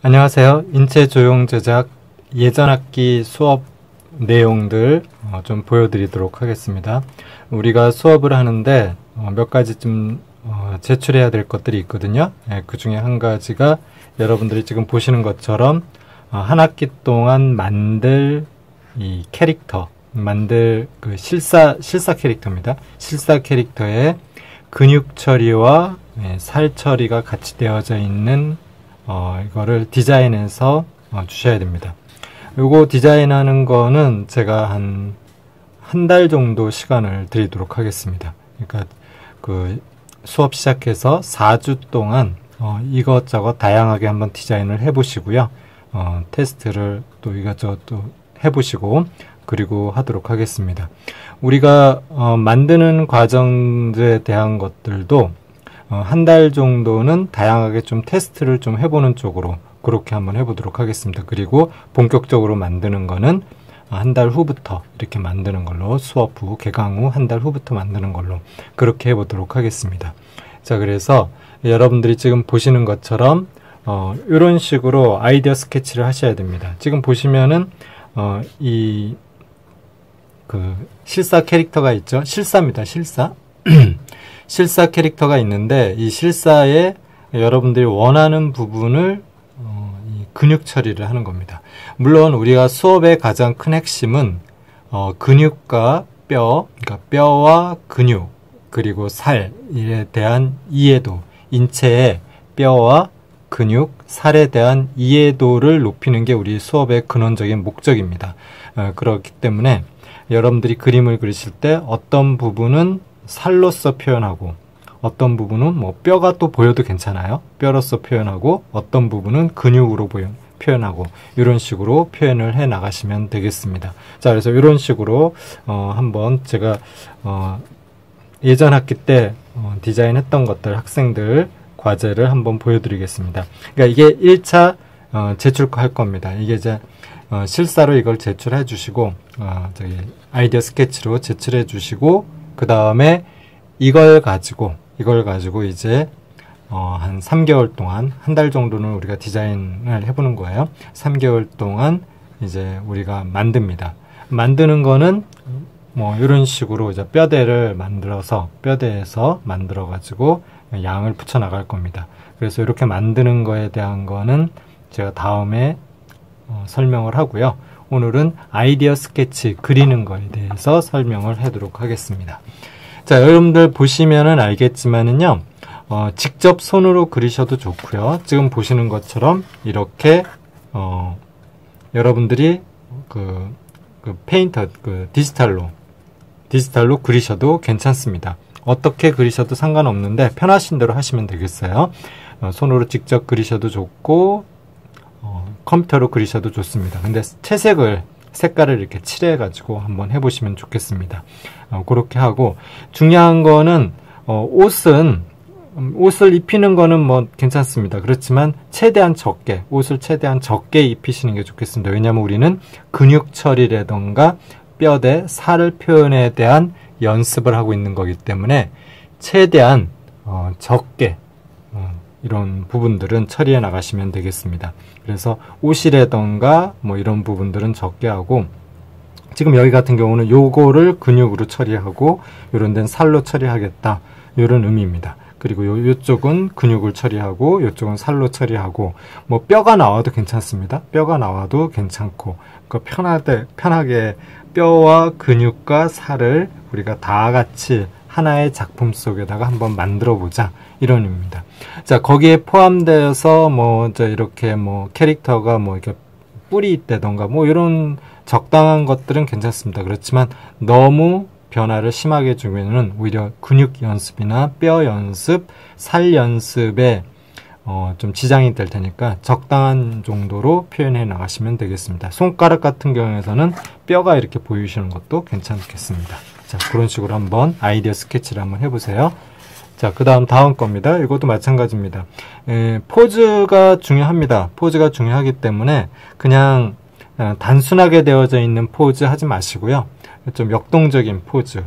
안녕하세요. 인체 조형 제작 예전 학기 수업 내용들 좀 보여드리도록 하겠습니다. 우리가 수업을 하는데 몇 가지 좀 제출해야 될 것들이 있거든요. 그 중에 한 가지가 여러분들이 지금 보시는 것처럼 한 학기 동안 만들 이 캐릭터, 만들 그 실사 캐릭터입니다. 실사 캐릭터에 근육 처리와 살 처리가 같이 되어져 있는 이거를 디자인해서 주셔야 됩니다. 요거 디자인하는 거는 제가 한 달 정도 시간을 드리도록 하겠습니다. 그러니까 그 수업 시작해서 4주 동안 이것저것 다양하게 한번 디자인을 해보시고요. 테스트를 또 이것저것 또 해보시고 그리고 하도록 하겠습니다. 우리가 만드는 과정에 대한 것들도 한 달 정도는 다양하게 좀 테스트를 좀 해보는 쪽으로 그렇게 한번 해보도록 하겠습니다. 그리고 본격적으로 만드는 거는 한 달 후부터 이렇게 만드는 걸로, 수업 후 개강 후 한 달 후부터 만드는 걸로 그렇게 해보도록 하겠습니다. 자, 그래서 여러분들이 지금 보시는 것처럼 이런 식으로 아이디어 스케치를 하셔야 됩니다. 지금 보시면은 이 그 실사 캐릭터가 있죠. 실사입니다. 실사. 실사 캐릭터가 있는데 이 실사에 여러분들이 원하는 부분을 이 근육 처리를 하는 겁니다. 물론 우리가 수업의 가장 큰 핵심은 근육과 뼈, 그러니까 뼈와 근육 그리고 살에 대한 이해도, 인체의 뼈와 근육, 살에 대한 이해도를 높이는 게 우리 수업의 근원적인 목적입니다. 그렇기 때문에 여러분들이 그림을 그리실 때 어떤 부분은 살로서 표현하고 어떤 부분은 뭐 뼈가 또 보여도 괜찮아요. 뼈로서 표현하고 어떤 부분은 근육으로 표현하고 이런 식으로 표현을 해 나가시면 되겠습니다. 자, 그래서 이런 식으로 한번 제가 예전 학기 때 디자인했던 것들 학생들 과제를 한번 보여드리겠습니다. 그러니까 이게 1차 제출할 겁니다. 이게 이제 실사로 이걸 제출해 주시고 저기 아이디어 스케치로 제출해 주시고 그 다음에 이걸 가지고 이제 한 3개월 동안 한 달 정도는 우리가 디자인을 해보는 거예요. 3개월 동안 이제 우리가 만듭니다. 만드는 거는 뭐 이런 식으로 이제 뼈대를 만들어서 뼈대에서 만들어 가지고 양을 붙여 나갈 겁니다. 그래서 이렇게 만드는 거에 대한 거는 제가 다음에 설명을 하고요. 오늘은 아이디어 스케치 그리는 거에 대해서 설명을 하도록 하겠습니다. 자, 여러분들 보시면은 알겠지만은요, 직접 손으로 그리셔도 좋고요. 지금 보시는 것처럼 이렇게 여러분들이 그 페인터, 디지털로 그리셔도 괜찮습니다. 어떻게 그리셔도 상관없는데 편하신 대로 하시면 되겠어요. 손으로 직접 그리셔도 좋고 컴퓨터로 그리셔도 좋습니다. 근데 색깔을 이렇게 칠해 가지고 한번 해보시면 좋겠습니다. 그렇게 하고 중요한 거는 옷을 입히는 거는 뭐 괜찮습니다. 그렇지만 옷을 최대한 적게 입히시는 게 좋겠습니다. 왜냐하면 우리는 근육 처리라던가 뼈대, 살을 표현에 대한 연습을 하고 있는 거기 때문에 최대한 적게 이런 부분들은 처리해 나가시면 되겠습니다. 그래서 옷이라던가 뭐 이런 부분들은 적게 하고, 지금 여기 같은 경우는 요거를 근육으로 처리하고 요런 데는 살로 처리하겠다, 요런 의미입니다. 그리고 요쪽은 근육을 처리하고 요쪽은 살로 처리하고, 뭐 뼈가 나와도 괜찮습니다. 뼈가 나와도 괜찮고, 그 편하게 뼈와 근육과 살을 우리가 다 같이 하나의 작품 속에다가 한번 만들어 보자, 이런 의미입니다. 자, 거기에 포함되어서 이렇게 캐릭터가 이렇게 뿔이 있다던가 이런 적당한 것들은 괜찮습니다. 그렇지만 너무 변화를 심하게 주면은 오히려 근육 연습이나 뼈 연습, 살 연습에 좀 지장이 될 테니까 적당한 정도로 표현해 나가시면 되겠습니다. 손가락 같은 경우에서는 뼈가 이렇게 보이시는 것도 괜찮겠습니다. 자, 그런 식으로 한번 아이디어 스케치를 한번 해보세요. 자, 그 다음 겁니다. 이것도 마찬가지입니다. 포즈가 중요합니다. 포즈가 중요하기 때문에 그냥 단순하게 되어져 있는 포즈 하지 마시고요. 좀 역동적인 포즈에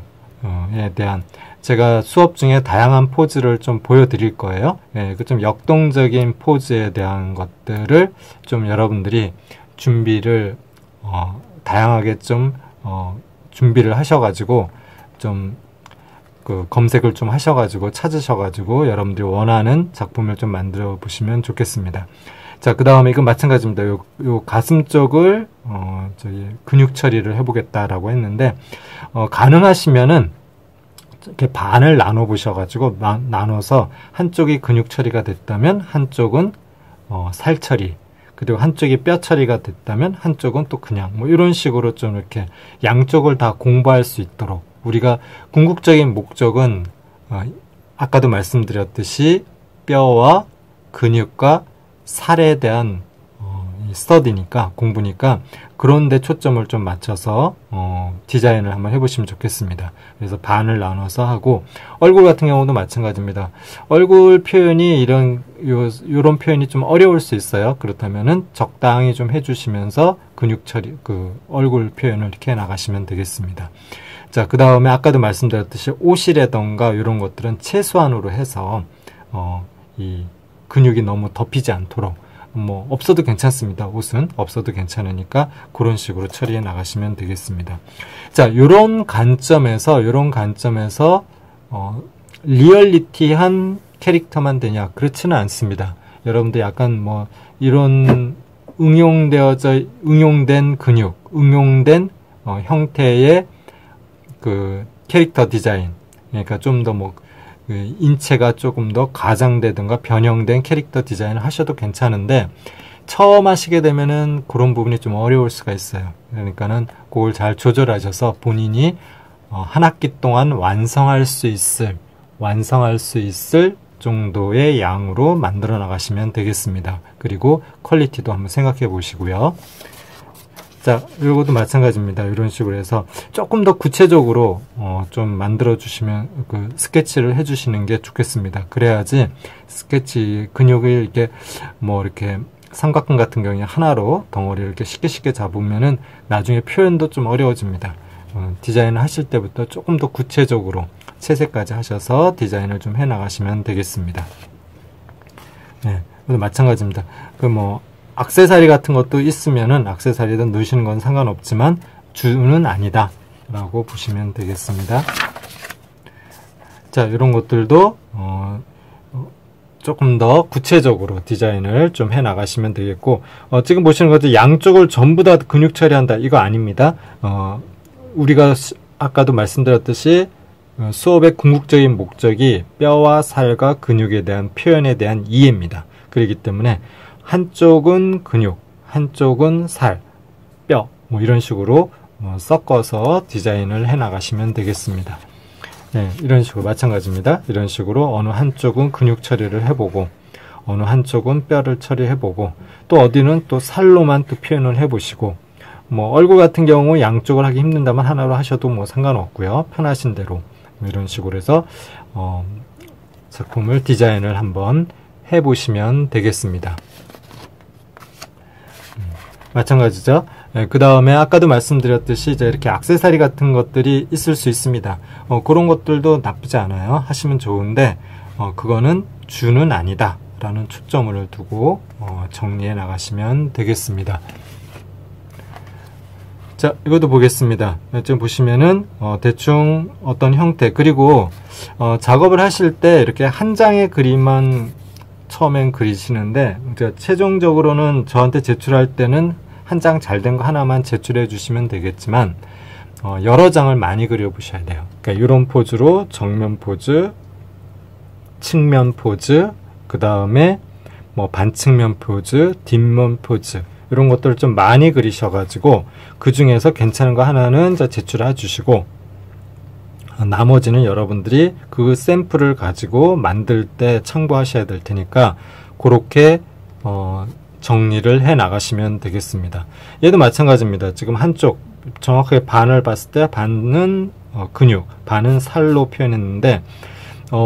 대한 제가 수업 중에 다양한 포즈를 좀 보여드릴 거예요. 예, 그 좀 역동적인 포즈에 대한 것들을 좀 여러분들이 준비를 다양하게 좀 준비를 하셔가지고 좀 그 검색을 좀 하셔가지고 찾으셔가지고 여러분들이 원하는 작품을 좀 만들어 보시면 좋겠습니다. 자, 그 다음에 이건 마찬가지입니다. 요 가슴 쪽을 저기 근육 처리를 해보겠다라고 했는데 가능하시면은 이렇게 반을 나눠 보셔가지고 나눠서 한쪽이 근육 처리가 됐다면 한쪽은 살 처리, 그리고 한쪽이 뼈 처리가 됐다면 한쪽은 또 그냥 뭐 이런 식으로 좀 이렇게 양쪽을 다 공부할 수 있도록, 우리가 궁극적인 목적은 아까도 말씀드렸듯이 뼈와 근육과 살에 대한 스터디니까, 공부니까 그런 데 초점을 좀 맞춰서 디자인을 한번 해보시면 좋겠습니다. 그래서 반을 나눠서 하고, 얼굴 같은 경우도 마찬가지입니다. 얼굴 표현이 요런 표현이 좀 어려울 수 있어요. 그렇다면은 적당히 좀 해주시면서 근육 처리, 그 얼굴 표현을 이렇게 나가시면 되겠습니다. 자, 그 다음에 아까도 말씀드렸듯이 옷이라던가 이런 것들은 최소한으로 해서 이 근육이 너무 덮이지 않도록, 뭐 없어도 괜찮습니다. 옷은 없어도 괜찮으니까 그런 식으로 처리해 나가시면 되겠습니다. 자, 요런 관점에서 리얼리티한 캐릭터만 되냐? 그렇지는 않습니다. 여러분들 약간 뭐 이런 응용된 근육, 응용된 형태의 그 캐릭터 디자인, 그러니까 좀 더 뭐 인체가 조금 더 가장되든가 변형된 캐릭터 디자인을 하셔도 괜찮은데, 처음 하시게 되면은 그런 부분이 좀 어려울 수가 있어요. 그러니까는 그걸 잘 조절하셔서 본인이 한 학기 동안 완성할 수 있을 정도의 양으로 만들어 나가시면 되겠습니다. 그리고 퀄리티도 한번 생각해 보시고요. 자, 이것도 마찬가지입니다. 이런 식으로 해서 조금 더 구체적으로 좀 만들어 주시면, 그 스케치를 해 주시는 게 좋겠습니다. 그래야지 스케치 근육을 이렇게 뭐 이렇게 삼각근 같은 경우에 하나로 덩어리를 이렇게 쉽게 잡으면은 나중에 표현도 좀 어려워집니다. 디자인을 하실 때부터 조금 더 구체적으로 채색까지 하셔서 디자인을 좀 해 나가시면 되겠습니다. 네, 마찬가지입니다. 액세서리 같은 것도 있으면은 액세서리든 넣으시는 건 상관없지만 주는 아니다 라고 보시면 되겠습니다. 자, 이런 것들도 조금 더 구체적으로 디자인을 좀 해 나가시면 되겠고, 지금 보시는 것도 양쪽을 전부 다 근육 처리한다, 이거 아닙니다. 우리가 아까도 말씀드렸듯이 수업의 궁극적인 목적이 뼈와 살과 근육에 대한 표현에 대한 이해입니다. 그렇기 때문에 한쪽은 근육, 한쪽은 살, 뼈, 뭐 이런 식으로 섞어서 디자인을 해 나가시면 되겠습니다. 네, 이런 식으로 마찬가지입니다. 이런 식으로 어느 한쪽은 근육 처리를 해보고, 어느 한쪽은 뼈를 처리해보고, 또 어디는 또 살로만 또 표현을 해보시고, 뭐 얼굴 같은 경우 양쪽을 하기 힘든다면 하나로 하셔도 뭐 상관없고요. 편하신 대로 이런 식으로 해서 작품을 디자인을 한번 해보시면 되겠습니다. 마찬가지죠. 그 다음에 아까도 말씀드렸듯이 이제 이렇게 액세서리 같은 것들이 있을 수 있습니다. 그런 것들도 나쁘지 않아요. 하시면 좋은데 그거는 주는 아니다 라는 초점을 두고 정리해 나가시면 되겠습니다. 자, 이것도 보겠습니다. 지금 보시면은 대충 어떤 형태, 그리고 작업을 하실 때 이렇게 한 장의 그림만 처음엔 그리시는데, 최종적으로는 저한테 제출할 때는 한 장 잘 된 거 하나만 제출해 주시면 되겠지만 여러 장을 많이 그려 보셔야 돼요. 그러니까 이런 포즈로 정면 포즈, 측면 포즈, 그 다음에 뭐 반측면 포즈, 뒷면 포즈, 이런 것들을 좀 많이 그리셔가지고 그 중에서 괜찮은 거 하나는 제출해 주시고, 나머지는 여러분들이 그 샘플을 가지고 만들 때 참고하셔야 될 테니까 그렇게 정리를 해 나가시면 되겠습니다. 얘도 마찬가지입니다. 지금 한쪽 정확하게 반을 봤을 때 반은 근육, 반은 살로 표현했는데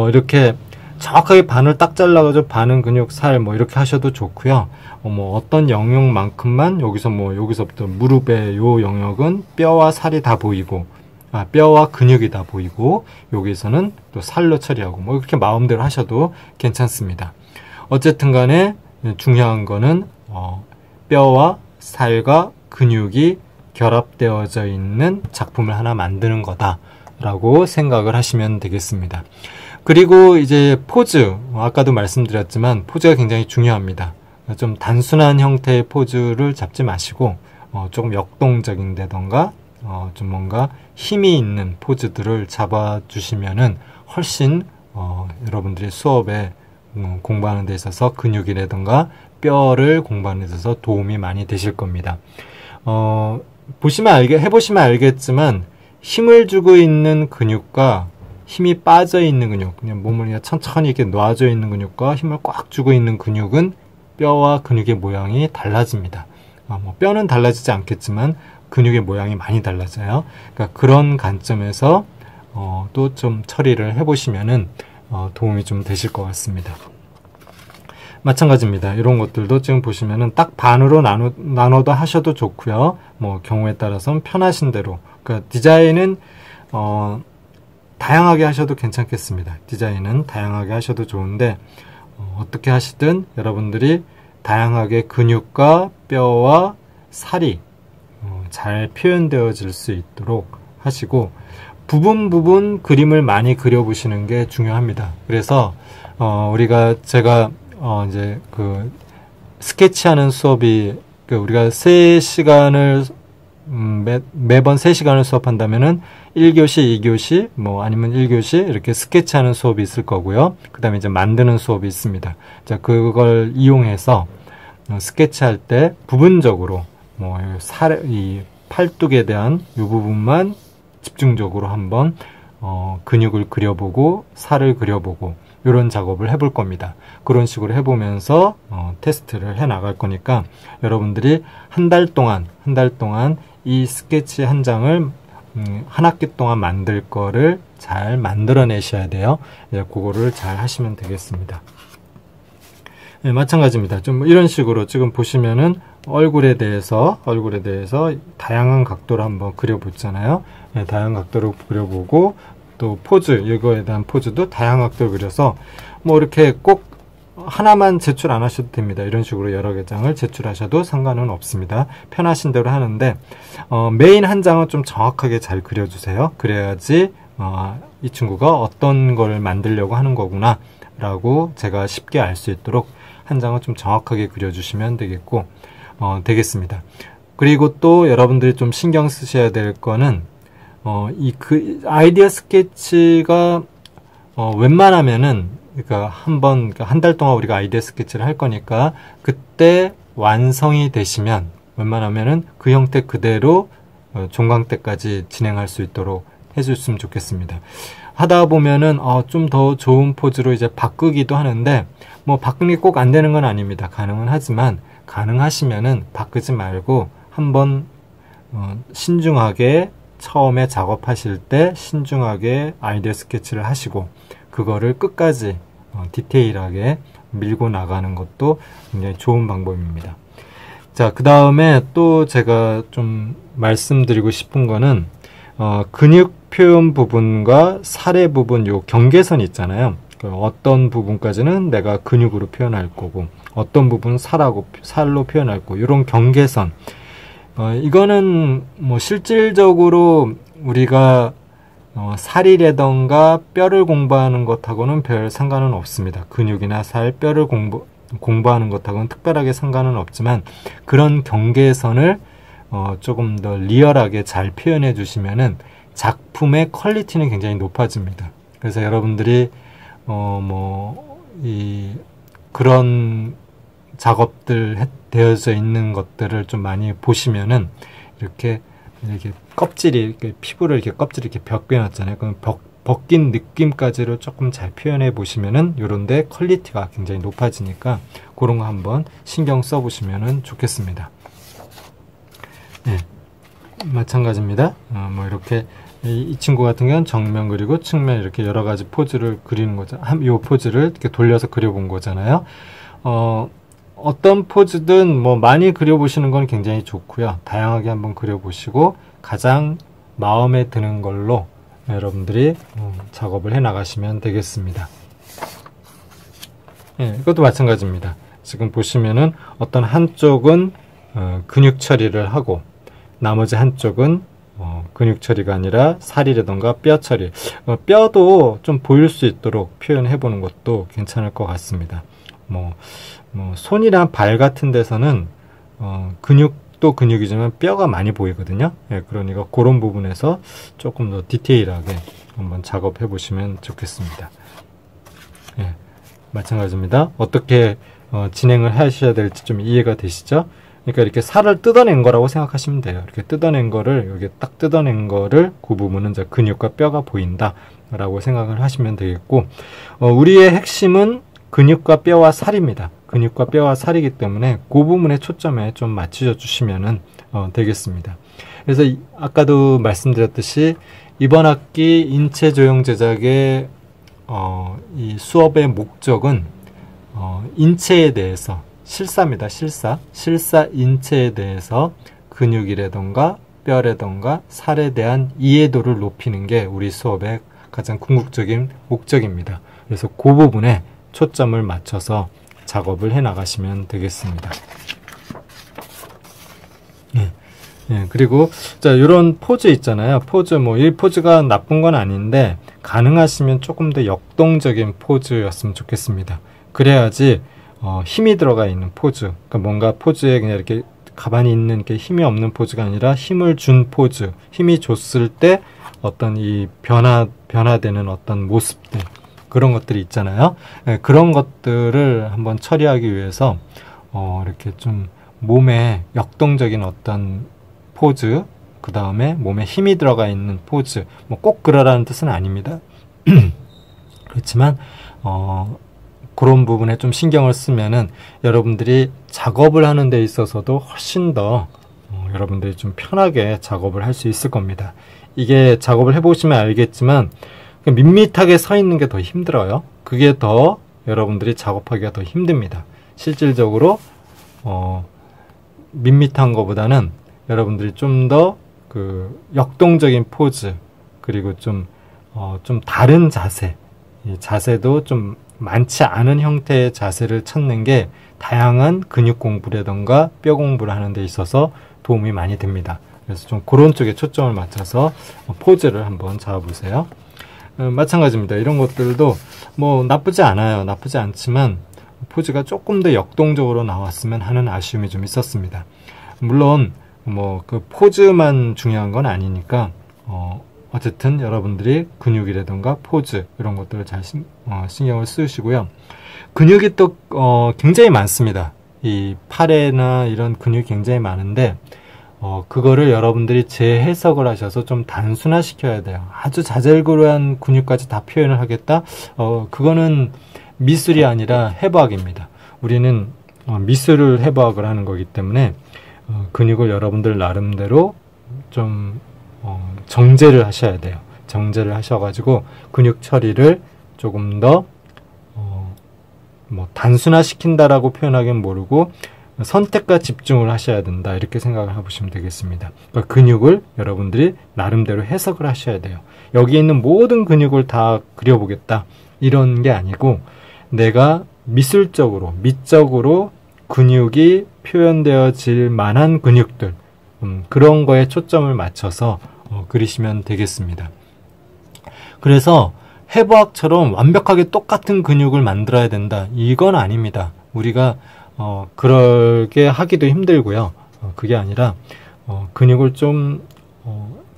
이렇게 정확하게 반을 딱 잘라가지고 반은 근육, 살 뭐 이렇게 하셔도 좋고요. 뭐 어떤 영역만큼만 여기서부터 무릎의 요 영역은 뼈와 살이 다 보이고, 뼈와 근육이 다 보이고 여기서는 또 살로 처리하고 뭐 이렇게 마음대로 하셔도 괜찮습니다. 어쨌든 간에 중요한 거는 뼈와 살과 근육이 결합되어져 있는 작품을 하나 만드는 거다라고 생각을 하시면 되겠습니다. 그리고 이제 포즈, 아까도 말씀드렸지만 포즈가 굉장히 중요합니다. 좀 단순한 형태의 포즈를 잡지 마시고 조금 역동적인 데던가 좀 뭔가 힘이 있는 포즈들을 잡아주시면은 훨씬 여러분들이 수업에 공부하는 데 있어서 근육이라든가 뼈를 공부하는 데 있어서 도움이 많이 되실 겁니다. 해보시면 알겠지만 힘을 주고 있는 근육과 힘이 빠져 있는 근육, 그냥 몸을 그냥 천천히 이렇게 놔져 있는 근육과 힘을 꽉 주고 있는 근육은 뼈와 근육의 모양이 달라집니다. 뼈는 달라지지 않겠지만 근육의 모양이 많이 달라져요. 그러니까 그런 관점에서 또 좀 처리를 해보시면은 도움이 좀 되실 것 같습니다. 마찬가지입니다. 이런 것들도 지금 보시면은 딱 반으로 나눠도 하셔도 좋고요. 뭐 경우에 따라서는 편하신 대로. 그러니까 디자인은 다양하게 하셔도 괜찮겠습니다. 디자인은 다양하게 하셔도 좋은데 어떻게 하시든 여러분들이 다양하게 근육과 뼈와 살이 잘 표현되어질 수 있도록 하시고 부분 그림을 많이 그려보시는 게 중요합니다. 그래서 제가 이제 그 스케치하는 수업이 우리가 3시간을 매번 3시간을 수업한다면은 1교시, 2교시, 뭐 아니면 1교시 이렇게 스케치하는 수업이 있을 거고요. 그 다음에 이제 만드는 수업이 있습니다. 자, 그걸 이용해서 스케치할 때 부분적으로 뭐 이 팔뚝에 대한 이 부분만 집중적으로 한번 근육을 그려보고 살을 그려보고 이런 작업을 해볼 겁니다. 그런 식으로 해보면서 테스트를 해 나갈 거니까 여러분들이 한 달 동안 이 스케치 한 장을 한 학기 동안 만들 거를 잘 만들어내셔야 돼요. 그거를 잘 하시면 되겠습니다. 네, 마찬가지입니다. 좀 이런 식으로 지금 보시면은 얼굴에 대해서 다양한 각도로 한번 그려보잖아요. 네, 다양한 각도로 그려보고 또 포즈, 이거에 대한 포즈도 다양한 각도로 그려서 뭐 이렇게 꼭 하나만 제출 안 하셔도 됩니다. 이런 식으로 여러 개 장을 제출하셔도 상관은 없습니다. 편하신 대로 하는데 메인 한 장은 좀 정확하게 잘 그려주세요. 그래야지 이 친구가 어떤 걸 만들려고 하는 거구나 라고 제가 쉽게 알 수 있도록 한 장은 좀 정확하게 그려주시면 되겠습니다. 그리고 또 여러분들이 좀 신경 쓰셔야 될 거는 아이디어 스케치가 웬만하면은 그러니까 한 달 동안 우리가 아이디어 스케치를 할 거니까 그때 완성이 되시면 웬만하면은 그 형태 그대로 종강 때까지 진행할 수 있도록 해줬으면 좋겠습니다. 하다 보면은 좀 더 좋은 포즈로 이제 바꾸기도 하는데 뭐 바꾸는 게 꼭 안 되는 건 아닙니다. 가능은 하지만 가능하시면은 바꾸지 말고 한번 신중하게 처음에 작업하실 때 신중하게 아이디어 스케치를 하시고 그거를 끝까지 디테일하게 밀고 나가는 것도 굉장히 좋은 방법입니다. 자, 그 다음에 또 제가 좀 말씀드리고 싶은 거는 근육 표현 부분과 살의 부분 요 경계선이 있잖아요. 어떤 부분까지는 내가 근육으로 표현할 거고 어떤 부분은 살로 표현할 거고 이런 경계선 이거는 뭐 실질적으로 우리가 살이라던가 뼈를 공부하는 것하고는 별 상관은 없습니다. 근육이나 살, 뼈를 공부하는 것하고는 특별하게 상관은 없지만 그런 경계선을 조금 더 리얼하게 잘 표현해 주시면은 작품의 퀄리티는 굉장히 높아집니다. 그래서 여러분들이 그런 작업들 되어져 있는 것들을 좀 많이 보시면은 이렇게 껍질이 피부를 껍질이 이렇게 벗겨놨잖아요. 그럼 벗긴 느낌까지를 조금 잘 표현해 보시면은 요런데 퀄리티가 굉장히 높아지니까 그런 거 한번 신경 써 보시면은 좋겠습니다. 네, 마찬가지입니다. 뭐 이렇게 이 친구 같은 경우는 정면 그리고 측면 이렇게 여러 가지 포즈를 그리는 거죠. 이 포즈를 이렇게 돌려서 그려본 거잖아요. 어떤 포즈든 뭐 많이 그려보시는 건 굉장히 좋고요. 다양하게 한번 그려보시고 가장 마음에 드는 걸로 여러분들이 작업을 해 나가시면 되겠습니다. 예, 이것도 마찬가지입니다. 지금 보시면은 어떤 한쪽은 근육 처리를 하고 나머지 한쪽은 근육 처리가 아니라 살이라던가 뼈 처리, 뼈도 좀 보일 수 있도록 표현해 보는 것도 괜찮을 것 같습니다. 손이나 발 같은 데서는 근육도 근육이지만 뼈가 많이 보이거든요. 예, 그러니까 그런 부분에서 조금 더 디테일하게 한번 작업해 보시면 좋겠습니다. 예, 마찬가지입니다. 어떻게 진행을 하셔야 될지 좀 이해가 되시죠? 그러니까 이렇게 살을 뜯어낸 거라고 생각하시면 돼요. 이렇게 뜯어낸 거를, 여기 딱 뜯어낸 거를 그 부분은 이제 근육과 뼈가 보인다 라고 생각을 하시면 되겠고, 우리의 핵심은 근육과 뼈와 살입니다. 근육과 뼈와 살이기 때문에 그 부분에 초점에 좀 맞추어 주시면 되겠습니다. 그래서 아까도 말씀드렸듯이 이번 학기 인체 조형 제작의 이 수업의 목적은 인체에 대해서 실사입니다. 실사 인체에 대해서 근육이라던가 뼈라던가 살에 대한 이해도를 높이는 게 우리 수업의 가장 궁극적인 목적입니다. 그래서 그 부분에 초점을 맞춰서 작업을 해 나가시면 되겠습니다. 예, 그리고 자, 이런 포즈 있잖아요. 포즈, 이 포즈가 나쁜 건 아닌데 가능하시면 조금 더 역동적인 포즈였으면 좋겠습니다. 그래야지 힘이 들어가 있는 포즈, 그러니까 뭔가 포즈에 그냥 이렇게 가만히 있는 이렇게 힘이 없는 포즈가 아니라 힘을 준 포즈, 힘이 줬을 때 어떤 이 변화되는 어떤 모습들, 그런 것들이 있잖아요. 네, 그런 것들을 한번 처리하기 위해서 이렇게 좀 몸에 역동적인 어떤 포즈, 그 다음에 몸에 힘이 들어가 있는 포즈, 꼭 그러라는 뜻은 아닙니다. 그렇지만 그런 부분에 좀 신경을 쓰면은 여러분들이 작업을 하는 데 있어서도 훨씬 더 여러분들이 좀 편하게 작업을 할 수 있을 겁니다. 이게 작업을 해보시면 알겠지만 밋밋하게 서 있는 게 더 힘들어요. 그게 더 여러분들이 작업하기가 더 힘듭니다. 실질적으로 밋밋한 것보다는 여러분들이 좀 더 그 역동적인 포즈, 그리고 좀 다른 자세, 이 자세도 좀 많지 않은 형태의 자세를 찾는 게 다양한 근육 공부라던가 뼈 공부를 하는 데 있어서 도움이 많이 됩니다. 그래서 좀 그런 쪽에 초점을 맞춰서 포즈를 한번 잡아보세요. 마찬가지입니다. 이런 것들도 나쁘지 않아요. 나쁘지 않지만 포즈가 조금 더 역동적으로 나왔으면 하는 아쉬움이 좀 있었습니다. 물론 그 포즈만 중요한 건 아니니까 어쨌든 여러분들이 근육이라든가 포즈 이런 것들을 잘 신경을 쓰시고요. 근육이 또 굉장히 많습니다. 이 팔에나 이런 근육이 굉장히 많은데 그거를 여러분들이 재해석을 하셔서 좀 단순화시켜야 돼요. 아주 자잘그레한 근육까지 다 표현을 하겠다? 그거는 미술이 아니라 해부학입니다. 우리는 미술을 해부학을 하는 거기 때문에 근육을 여러분들 나름대로 좀 정제를 하셔야 돼요. 정제를 하셔가지고 근육 처리를 조금 더 단순화시킨다라고 표현하기는 모르고 선택과 집중을 하셔야 된다, 이렇게 생각을 해보시면 되겠습니다. 그러니까 근육을 여러분들이 나름대로 해석을 하셔야 돼요. 여기 있는 모든 근육을 다 그려보겠다 이런 게 아니고 내가 미술적으로 미적으로 근육이 표현되어질 만한 근육들, 그런 거에 초점을 맞춰서 그리시면 되겠습니다. 그래서 해부학처럼 완벽하게 똑같은 근육을 만들어야 된다, 이건 아닙니다. 우리가 그렇게 하기도 힘들고요. 그게 아니라 근육을 좀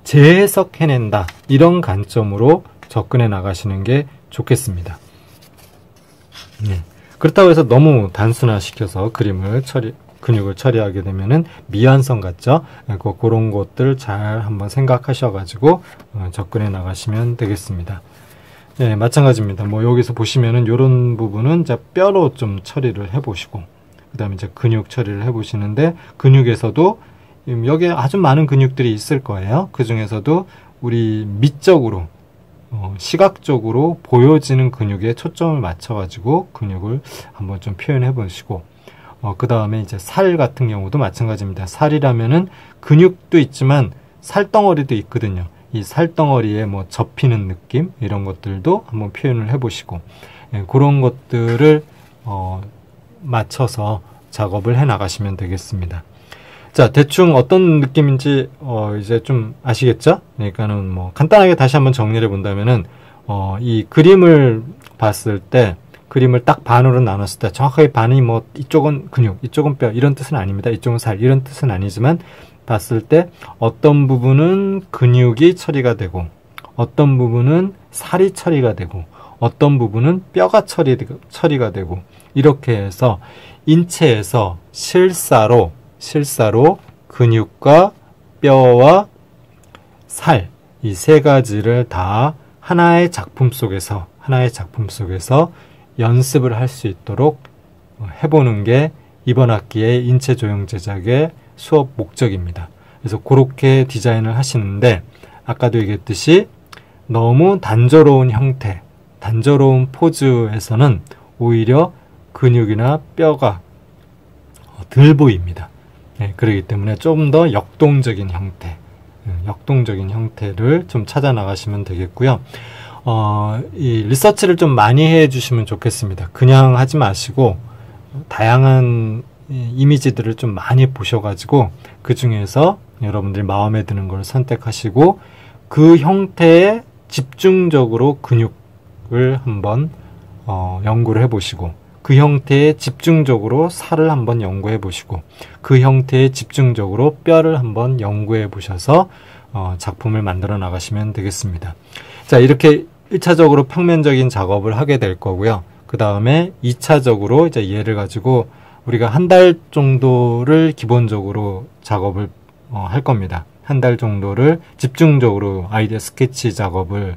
재해석해낸다, 이런 관점으로 접근해 나가시는 게 좋겠습니다. 네. 그렇다고 해서 너무 단순화시켜서 근육을 처리하게 되면은 미완성 같죠? 그런 것들 잘 한번 생각하셔가지고 접근해 나가시면 되겠습니다. 네, 마찬가지입니다. 여기서 보시면은 이런 부분은 이제 뼈로 좀 처리를 해보시고, 그 다음에 이제 근육 처리를 해보시는데, 근육에서도 여기에 아주 많은 근육들이 있을 거예요. 그 중에서도 우리 미적으로 시각적으로 보여지는 근육에 초점을 맞춰가지고 근육을 한번 좀 표현해 보시고, 그 다음에 이제 살 같은 경우도 마찬가지입니다. 살이라면은 근육도 있지만 살덩어리도 있거든요. 이 살덩어리에 뭐 접히는 느낌 이런 것들도 한번 표현을 해보시고 그런 것들을 맞춰서 작업을 해 나가시면 되겠습니다. 자, 대충 어떤 느낌인지 이제 좀 아시겠죠? 그러니까는 뭐 간단하게 다시 한번 정리를 본다면은 이 그림을 봤을 때 그림을 딱 반으로 나눴을 때 정확하게 반이 뭐 이쪽은 근육, 이쪽은 뼈 이런 뜻은 아닙니다. 이쪽은 살 이런 뜻은 아니지만 봤을 때 어떤 부분은 근육이 처리가 되고 어떤 부분은 살이 처리가 되고 어떤 부분은 뼈가 처리가 되고 이렇게 해서 인체에서 실사로 근육과 뼈와 살 이 세 가지를 다 하나의 작품 속에서 연습을 할 수 있도록 해보는 게 이번 학기의 인체 조형 제작의 수업 목적입니다. 그래서 그렇게 디자인을 하시는데 아까도 얘기했듯이 너무 단조로운 형태, 단조로운 포즈에서는 오히려 근육이나 뼈가 덜 보입니다. 그렇기 때문에 좀 더 역동적인 형태를 좀 찾아 나가시면 되겠고요. 이 리서치를 좀 많이 해 주시면 좋겠습니다. 그냥 하지 마시고 다양한 이미지들을 좀 많이 보셔가지고 그 중에서 여러분들이 마음에 드는 걸 선택하시고 그 형태에 집중적으로 근육을 한번 연구를 해보시고 그 형태에 집중적으로 살을 한번 연구해 보시고 그 형태에 집중적으로 뼈를 한번 연구해 보셔서 작품을 만들어 나가시면 되겠습니다. 자, 이렇게 1차적으로 평면적인 작업을 하게 될 거고요. 그 다음에 2차적으로 이제 얘를 가지고 우리가 한 달 정도를 기본적으로 작업을 할 겁니다. 한 달 정도를 집중적으로 아이디어 스케치 작업을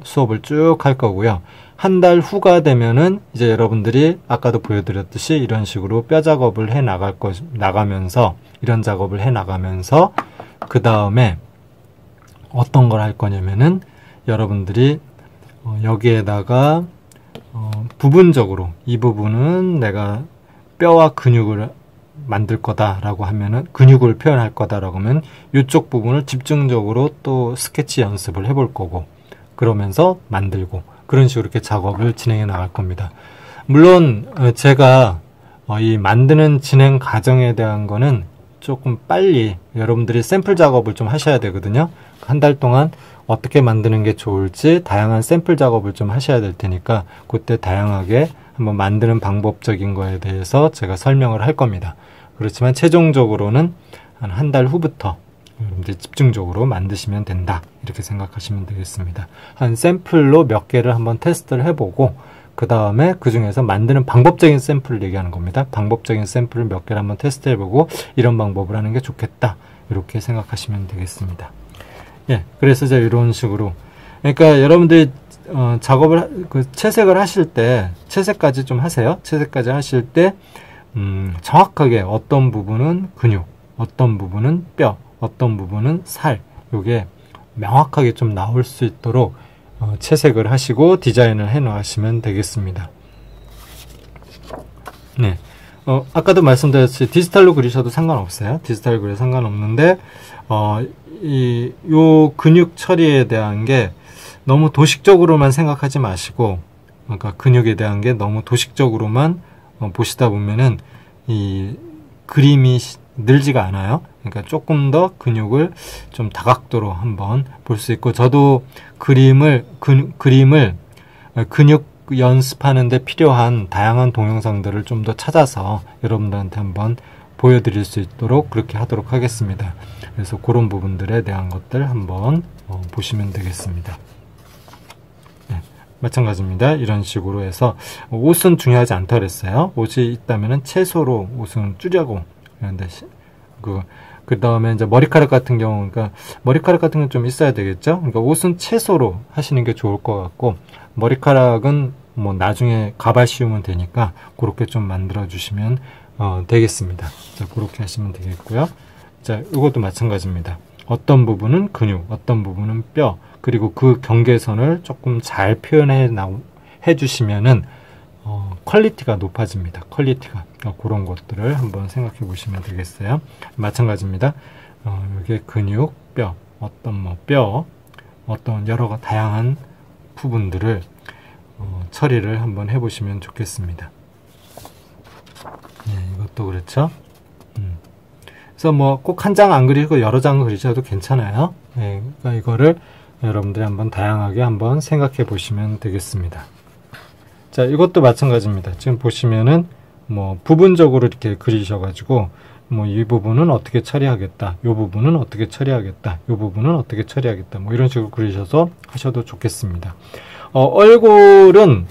수업을 쭉 할 거고요. 한 달 후가 되면은 이제 여러분들이 아까도 보여드렸듯이 이런 식으로 뼈 작업을 해 나가면서 이런 작업을 해 나가면서 그 다음에 어떤 걸 할 거냐면은 여러분들이 여기에다가 부분적으로 이 부분은 내가 뼈와 근육을 만들 거다라고 하면은 근육을 표현할 거다라고 하면 이쪽 부분을 집중적으로 또 스케치 연습을 해볼 거고 그러면서 만들고 그런 식으로 이렇게 작업을 진행해 나갈 겁니다. 물론 제가 이 만드는 진행 과정에 대한 거는 조금 빨리 여러분들이 샘플 작업을 좀 하셔야 되거든요. 한 달 동안 어떻게 만드는 게 좋을지 다양한 샘플 작업을 좀 하셔야 될 테니까 그때 다양하게 한번 만드는 방법적인 거에 대해서 제가 설명을 할 겁니다. 그렇지만 최종적으로는 한 달 후부터 여러분들이 집중적으로 만드시면 된다 이렇게 생각하시면 되겠습니다. 한 샘플로 몇 개를 한번 테스트를 해보고 그 다음에 그 중에서 만드는 방법적인 샘플을 얘기하는 겁니다. 방법적인 샘플을 몇 개를 한번 테스트해보고 이런 방법을 하는 게 좋겠다 이렇게 생각하시면 되겠습니다. 예, 그래서 이제 이런 식으로 그러니까 여러분들이 작업을 채색을 하실 때 채색까지 좀 하세요. 채색까지 하실 때 정확하게 어떤 부분은 근육, 어떤 부분은 뼈, 어떤 부분은 살 요게 명확하게 좀 나올 수 있도록 채색을 하시고 디자인을 해 놓으시면 되겠습니다. 네. 아까도 말씀드렸듯이 디지털로 그리셔도 상관없어요. 디지털 그려도 상관없는데 요 근육 처리에 대한 게 너무 도식적으로만 생각하지 마시고 그러니까 근육에 대한 게 너무 도식적으로만 보시다 보면은 이 그림이 늘지가 않아요. 그러니까 조금 더 근육을 좀 다각도로 한번 볼 수 있고 저도 그림을 근육 연습하는 데 필요한 다양한 동영상들을 좀 더 찾아서 여러분들한테 한번 보여드릴 수 있도록 그렇게 하도록 하겠습니다. 그래서 그런 부분들에 대한 것들 한번 보시면 되겠습니다. 네, 마찬가지입니다. 이런 식으로 해서 옷은 중요하지 않다 그랬어요. 옷이 있다면은 최소로 옷은 줄여고 그런데 그 다음에 이제 머리카락 같은 경우, 그러니까 머리카락 같은 건 좀 있어야 되겠죠. 그러니까 옷은 최소로 하시는 게 좋을 것 같고 머리카락은 뭐 나중에 가발 씌우면 되니까 그렇게 좀 만들어 주시면 되겠습니다. 자, 그렇게 하시면 되겠고요. 자, 이것도 마찬가지입니다. 어떤 부분은 근육, 어떤 부분은 뼈, 그리고 그 경계선을 조금 잘 표현해 주시면은 퀄리티가 높아집니다. 퀄리티가. 그런 것들을 한번 생각해 보시면 되겠어요. 마찬가지입니다. 이게 근육, 뼈, 뼈, 여러 다양한 부분들을 처리를 한번 해보시면 좋겠습니다. 네, 이것도 그렇죠. 그래서 뭐 꼭 한 장 안 그리고 여러 장 그리셔도 괜찮아요. 네, 그러니까 이거를 여러분들이 한번 다양하게 한번 생각해 보시면 되겠습니다. 자, 이것도 마찬가지입니다. 지금 보시면은 뭐 부분적으로 이렇게 그리셔가지고 뭐 이 부분은 어떻게 처리하겠다, 이 부분은 어떻게 처리하겠다, 이 부분은 어떻게 처리하겠다, 뭐 이런 식으로 그리셔서 하셔도 좋겠습니다. 얼굴은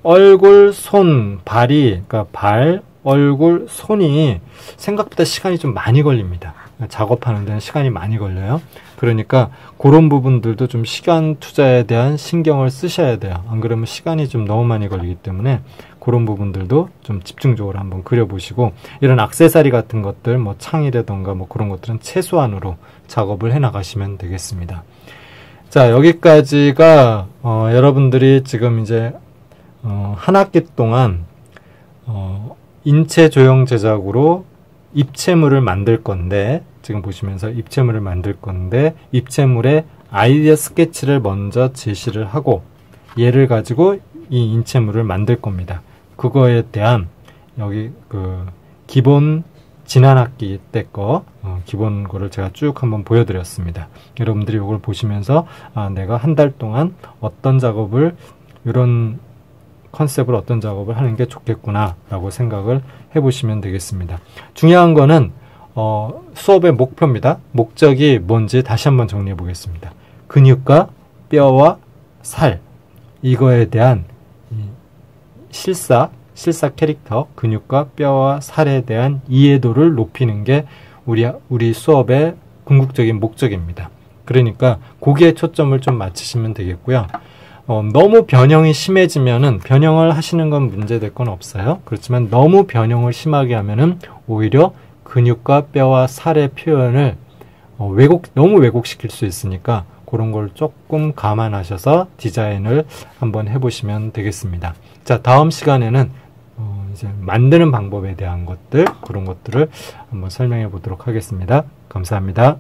얼굴, 손, 발이, 그러니까 발, 얼굴, 손이 생각보다 시간이 좀 많이 걸립니다. 작업하는 데는 시간이 많이 걸려요. 그러니까 그런 부분들도 좀 시간 투자에 대한 신경을 쓰셔야 돼요. 안 그러면 시간이 좀 너무 많이 걸리기 때문에 그런 부분들도 좀 집중적으로 한번 그려보시고, 이런 액세서리 같은 것들, 뭐 창이라던가 뭐 그런 것들은 최소한으로 작업을 해 나가시면 되겠습니다. 자, 여기까지가 여러분들이 지금 이제 한 학기 동안 인체 조형 제작으로 입체물을 만들 건데, 지금 보시면서 입체물을 만들 건데, 입체물의 아이디어 스케치를 먼저 제시를 하고 얘를 가지고 이 인체물을 만들 겁니다. 그거에 대한 여기 그 기본 지난 학기 때 거 기본 거를 제가 쭉 한번 보여드렸습니다. 여러분들이 이걸 보시면서 내가 한 달 동안 어떤 작업을, 이런 컨셉을 어떤 작업을 하는 게 좋겠구나 라고 생각을 해보시면 되겠습니다. 중요한 거는 수업의 목표입니다. 목적이 뭔지 다시 한번 정리해 보겠습니다. 근육과 뼈와 살, 이거에 대한 실사 캐릭터, 근육과 뼈와 살에 대한 이해도를 높이는 게 우리 수업의 궁극적인 목적입니다. 그러니까 거기에 초점을 좀 맞추시면 되겠고요. 너무 변형이 심해지면은, 변형을 하시는 건 문제될 건 없어요. 그렇지만 너무 변형을 심하게 하면은 오히려 근육과 뼈와 살의 표현을 너무 왜곡시킬 수 있으니까 그런 걸 조금 감안하셔서 디자인을 한번 해보시면 되겠습니다. 자, 다음 시간에는 이제 만드는 방법에 대한 것들, 그런 것들을 한번 설명해 보도록 하겠습니다. 감사합니다.